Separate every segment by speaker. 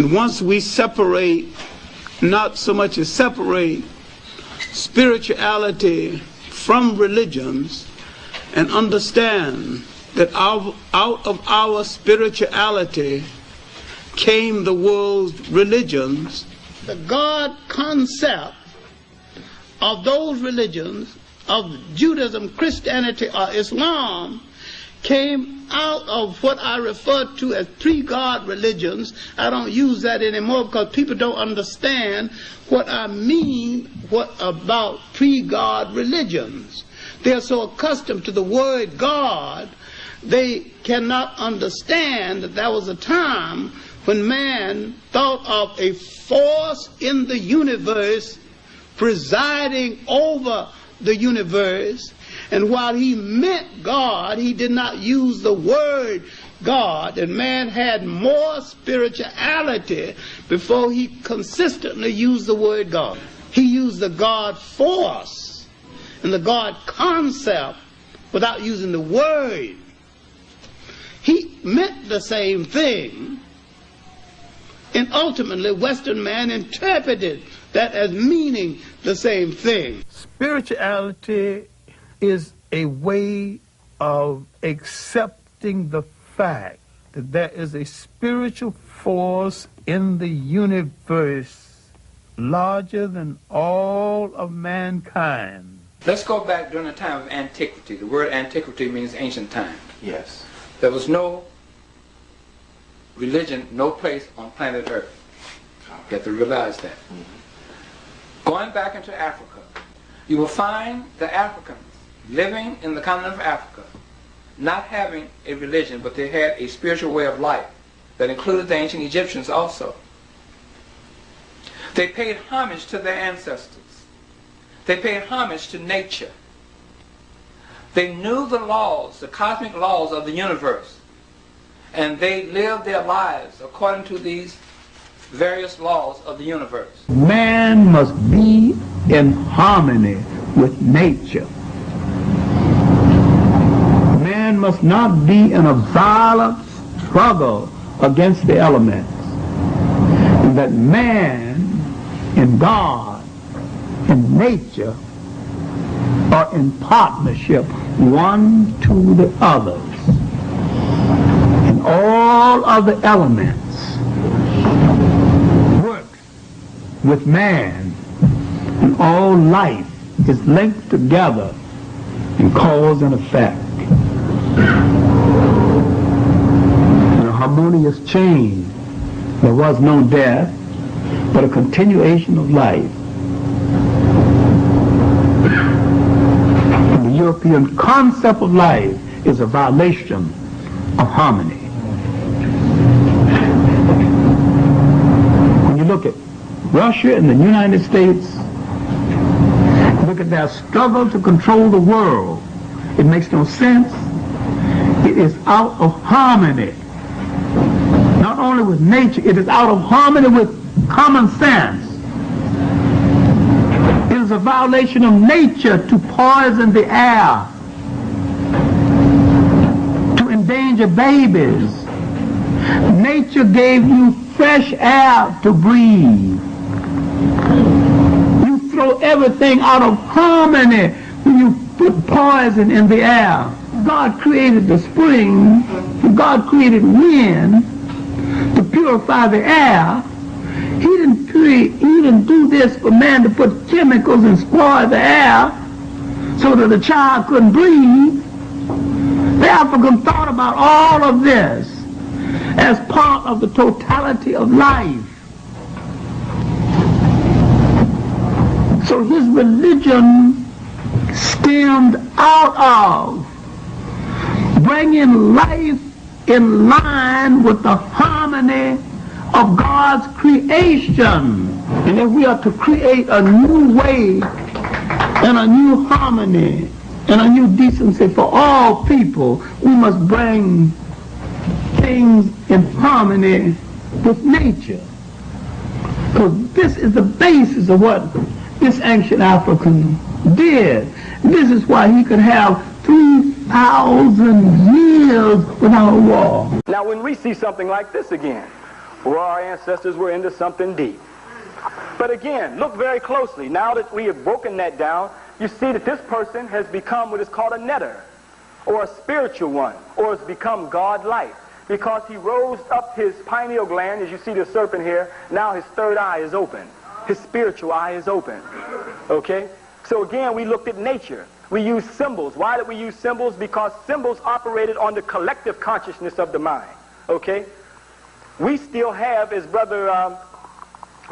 Speaker 1: And once we separate, not so much as separate spirituality from religions, and understand that out of our spirituality came the world's religions, the God concept of those religions, of Judaism, Christianity, or Islam, came out of what I refer to as pre-God religions. I don't use that anymore because people don't understand what I mean about pre-God religions. They're so accustomed to the word God, they cannot understand that there was a time when man thought of a force in the universe presiding over the universe, and while he meant God, he did not use the word God, and man had more spirituality before he consistently used the word God. He used the God force and the God concept without using the word. He meant the same thing, and ultimately Western man interpreted that as meaning the same thing. Spirituality is a way of accepting the fact that there is a spiritual force in the universe larger than all of mankind.
Speaker 2: Let's go back during the time of antiquity. The word antiquity means ancient time.
Speaker 3: Yes.
Speaker 2: There was no religion, no place on planet Earth. You have to realize that. Going back into Africa, you will find the Africans living in the continent of Africa not having a religion, but they had a spiritual way of life that included the ancient Egyptians also. They paid homage to their ancestors. They paid homage to nature. They knew the laws, the cosmic laws of the universe, and they lived their lives according to these various laws of the universe.
Speaker 4: Man must be in harmony with nature. Man must not be in a violent struggle against the elements. And that man and God and nature are in partnership one to the others. And all of the elements with man, and all life is linked together in cause and effect. In a harmonious chain, there was no death, but a continuation of life. And the European concept of life is a violation of harmony. When you look at Russia and the United States, look at their struggle to control the world. It makes no sense. It is out of harmony. Not only with nature, it is out of harmony with common sense. It is a violation of nature to poison the air, to endanger babies. Nature gave you fresh air to breathe. You throw everything out of harmony when you put poison in the air. God created the spring, God created wind to purify the air. He didn't do this for man to put chemicals and spoil the air so that the child couldn't breathe. The African thought about all of this as part of the totality of life. So his religion stemmed out of bringing life in line with the harmony of God's creation. And if we are to create a new way and a new harmony and a new decency for all people, we must bring things in harmony with nature. Because this is the basis of what this ancient African did. This is why he could have 3,000 years without a war.
Speaker 3: Now when we see something like this again, Well, our ancestors were into something deep. But again, look very closely. Now that we have broken that down, you see that this person has become what is called a netter, or a spiritual one, or has become God-like, because he rose up his pineal gland. As you see the serpent here, now his third eye is open. His spiritual eye is open. Okay? So again, we looked at nature. We used symbols. Why did we use symbols? Because symbols operated on the collective consciousness of the mind. Okay? We still have, as Brother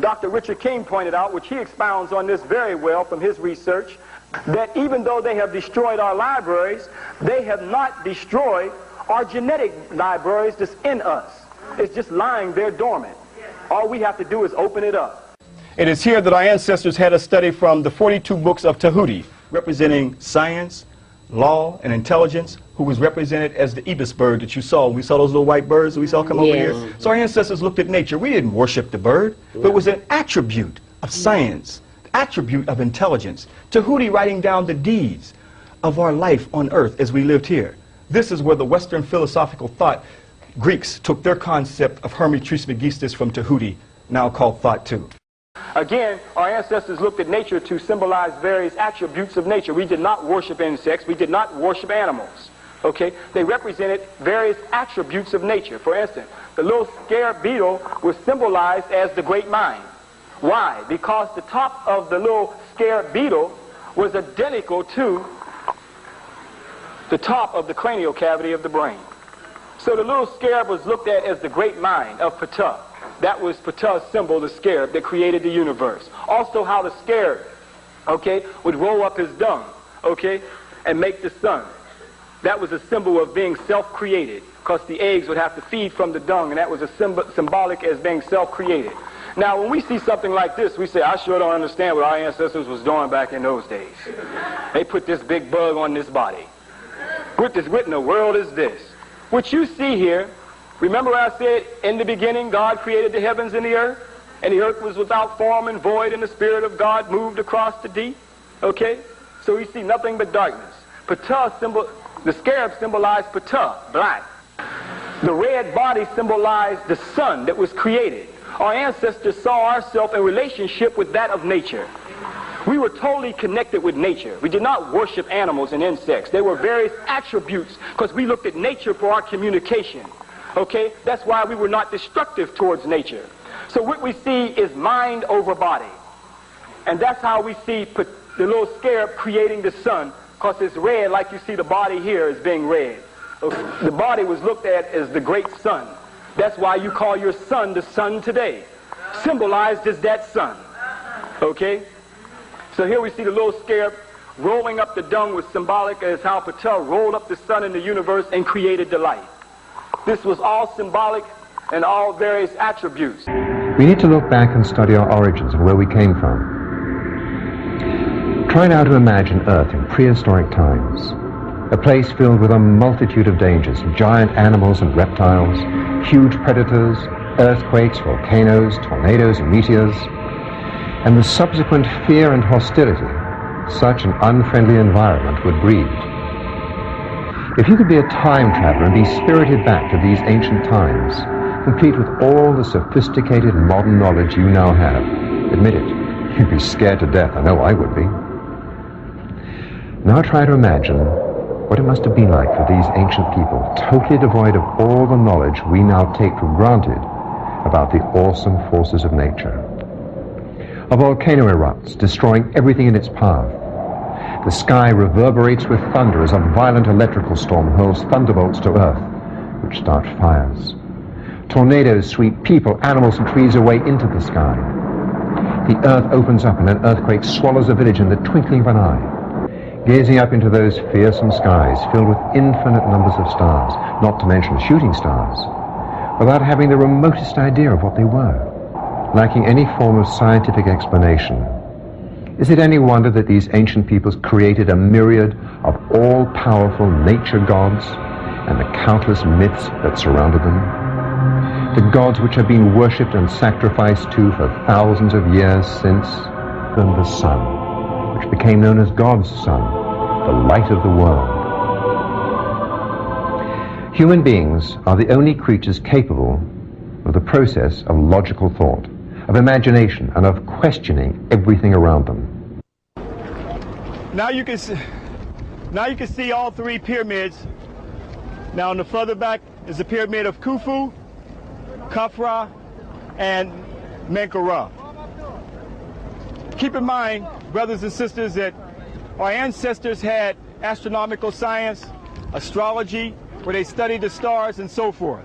Speaker 3: Dr. Richard King pointed out, which he expounds on this very well from his research, that even though they have destroyed our libraries, they have not destroyed our genetic libraries that's in us. It's just lying there dormant. All we have to do is open it up.
Speaker 5: It is here that our ancestors had us study from the 42 books of Tahuti, representing science, law, and intelligence, who was represented as the ibis bird that you saw. We saw those little white birds that we saw come over here. So our ancestors looked at nature. We didn't worship the bird, but it was an attribute of science, attribute of intelligence. Tahuti writing down the deeds of our life on earth as we lived here. This is where the Western philosophical thought, Greeks took their concept of Hermes Trismegistus from Tahuti, now called thought too.
Speaker 3: Again, our ancestors looked at nature to symbolize various attributes of nature. We did not worship insects. We did not worship animals. Okay? They represented various attributes of nature. For instance, the little scarab beetle was symbolized as the great mind. Why? Because the top of the little scarab beetle was identical to the top of the cranial cavity of the brain. So the little scarab was looked at as the great mind of Ptah. That was Ptah's symbol, the scarab that created the universe. Also how the scarab, okay, would roll up his dung, okay, and make the sun. That was a symbol of being self-created, because the eggs would have to feed from the dung, and that was a symbolic as being self-created. Now, when we see something like this, we say, I sure don't understand what our ancestors was doing back in those days. They put this big bug on this body. What in the world is this? What you see here, remember I said in the beginning God created the heavens and the earth, and the earth was without form and void, and the Spirit of God moved across the deep? Okay? So we see nothing but darkness. The scarab symbolized Ptah, black. The red body symbolized the sun that was created. Our ancestors saw ourselves in relationship with that of nature. We were totally connected with nature. We did not worship animals and insects. There were various attributes because we looked at nature for our communication. Okay? That's why we were not destructive towards nature. So what we see is mind over body. And that's how we see the little scarab creating the sun, because it's red, like you see the body here is being red. The body was looked at as the great sun. That's why you call your sun the sun today. Symbolized as that sun. Okay? So here we see the little scarab rolling up the dung, was symbolic as how Ptah rolled up the sun in the universe and created the light. This was all symbolic and all various attributes.
Speaker 6: We need to look back and study our origins and where we came from. Try now to imagine Earth in prehistoric times, a place filled with a multitude of dangers, giant animals and reptiles, huge predators, earthquakes, volcanoes, tornadoes and meteors, and the subsequent fear and hostility such an unfriendly environment would breed. If you could be a time traveler and be spirited back to these ancient times, complete with all the sophisticated modern knowledge you now have, admit it, you'd be scared to death. I know I would be. Now try to imagine what it must have been like for these ancient people, totally devoid of all the knowledge we now take for granted about the awesome forces of nature. A volcano erupts, destroying everything in its path. The sky reverberates with thunder as a violent electrical storm hurls thunderbolts to earth, which start fires. Tornadoes sweep people, animals, and trees away into the sky. The earth opens up and an earthquake swallows a village in the twinkling of an eye. Gazing up into those fearsome skies filled with infinite numbers of stars, not to mention shooting stars, without having the remotest idea of what they were, lacking any form of scientific explanation. Is it any wonder that these ancient peoples created a myriad of all-powerful nature gods and the countless myths that surrounded them? The gods which have been worshipped and sacrificed to for thousands of years since, and the sun, which became known as God's sun, the light of the world. Human beings are the only creatures capable of the process of logical thought, of imagination, and of questioning everything around them.
Speaker 5: Now you can see all three pyramids. Now in the further back is the pyramid of Khufu, Khafra, and Menkaure. Keep in mind, brothers and sisters, that our ancestors had astronomical science, astrology, where they studied the stars and so forth.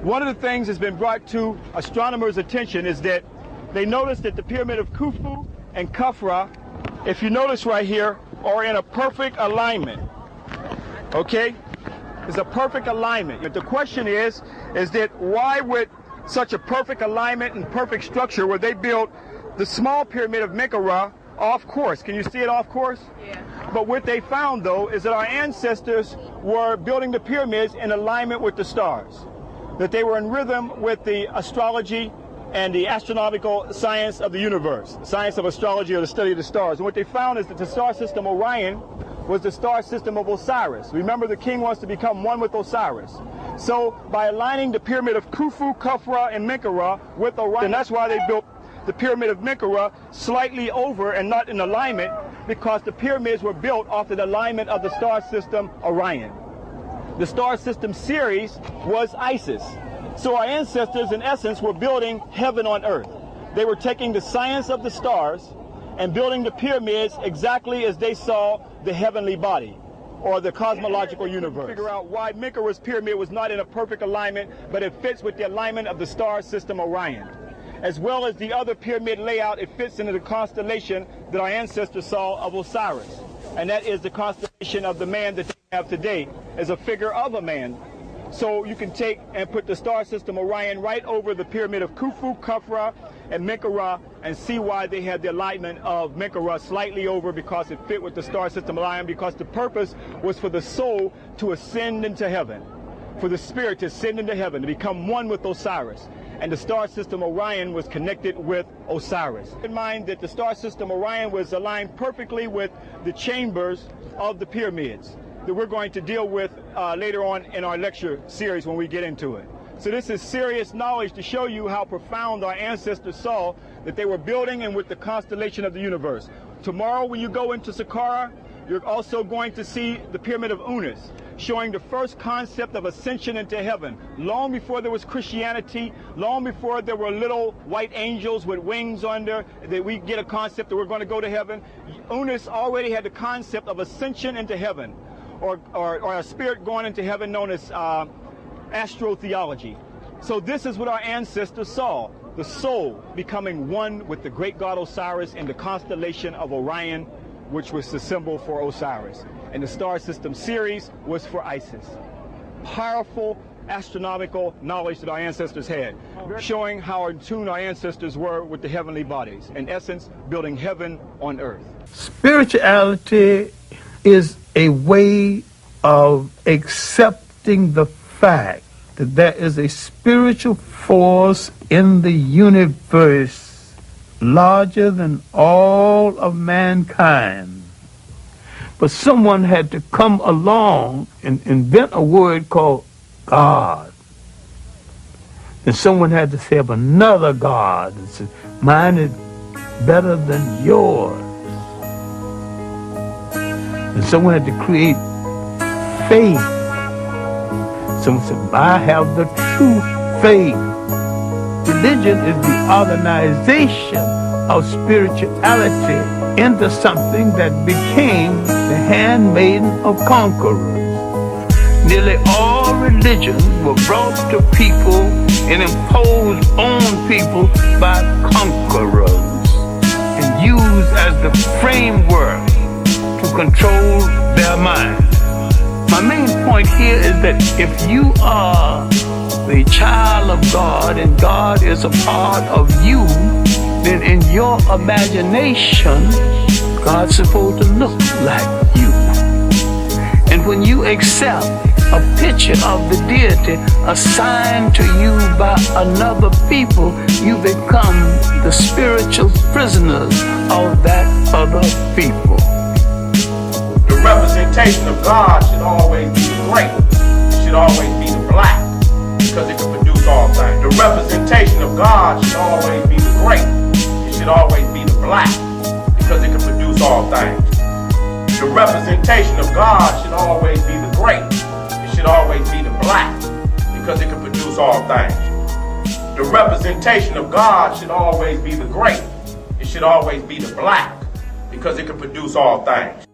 Speaker 5: One of the things that's been brought to astronomers' attention is that they noticed that the pyramid of Khufu and Khafra, if you notice right here, are in a perfect alignment. Okay? It's a perfect alignment. But the question is that why would such a perfect alignment and perfect structure where they built the small pyramid of Menkaure off course? Can you see it off course? Yeah. But what they found, though, is that our ancestors were building the pyramids in alignment with the stars, that they were in rhythm with the astrology and the astronomical science of the universe, science of astrology, or the study of the stars. And what they found is that the star system Orion was the star system of Osiris. Remember, the king wants to become one with Osiris. So by aligning the pyramid of Khufu, Khafra, and Menkaure with Orion, and that's why they built the pyramid of Menkaure slightly over and not in alignment, because the pyramids were built off the alignment of the star system Orion. The star system Ceres was Isis. So our ancestors, in essence, were building heaven on earth. They were taking the science of the stars and building the pyramids exactly as they saw the heavenly body, or the cosmological universe. Figure out why Menkaure's pyramid was not in a perfect alignment, but it fits with the alignment of the star system Orion. As well as the other pyramid layout, it fits into the constellation that our ancestors saw of Osiris. And that is the constellation of the man that they have today, as a figure of a man. So you can take and put the star system Orion right over the pyramid of Khufu, Khafra, and Menkaure, and see why they had the alignment of Menkaure slightly over, because it fit with the star system Orion, because the purpose was for the soul to ascend into heaven, for the spirit to ascend into heaven, to become one with Osiris. And the star system Orion was connected with Osiris. Keep in mind that the star system Orion was aligned perfectly with the chambers of the pyramids that we're going to deal with later on in our lecture series when we get into it. So this is serious knowledge to show you how profound our ancestors saw that they were building and with the constellation of the universe. Tomorrow when you go into Saqqara, you're also going to see the pyramid of Unas, showing the first concept of ascension into heaven. Long before there was Christianity, long before there were little white angels with wings under, that we get a concept that we're going to go to heaven, Unas already had the concept of ascension into heaven, or a spirit going into heaven, known as astrotheology. So this is what our ancestors saw, the soul becoming one with the great god Osiris in the constellation of Orion, which was the symbol for Osiris. And the star system Ceres was for Isis. Powerful astronomical knowledge that our ancestors had, showing how in tune our ancestors were with the heavenly bodies. In essence, building heaven on earth.
Speaker 4: Spirituality is a way of accepting the fact that there is a spiritual force in the universe larger than all of mankind. But someone had to come along and invent a word called God. And someone had to say of another God, and say, mine is better than yours. And someone had to create faith. Someone said, I have the true faith. Religion is the organization of spirituality into something that became the handmaiden of conquerors. Nearly all religions were brought to people and imposed on people by conquerors and used as the framework to control their mind. My main point here is that if you are the child of God and God is a part of you, then in your imagination, God's supposed to look like you. And when you accept a picture of the deity assigned to you by another people, you become the spiritual prisoners of that other people.
Speaker 7: The representation of God should always be the gray. It should always be the black, because it can produce produce all things. The representation of God should always be the great. It should always be the black, because it can produce all things. The representation of God should always be the great. It should always be the black, because it can produce all things. The representation of God should always be the great. It should always be the black, because it can produce all things.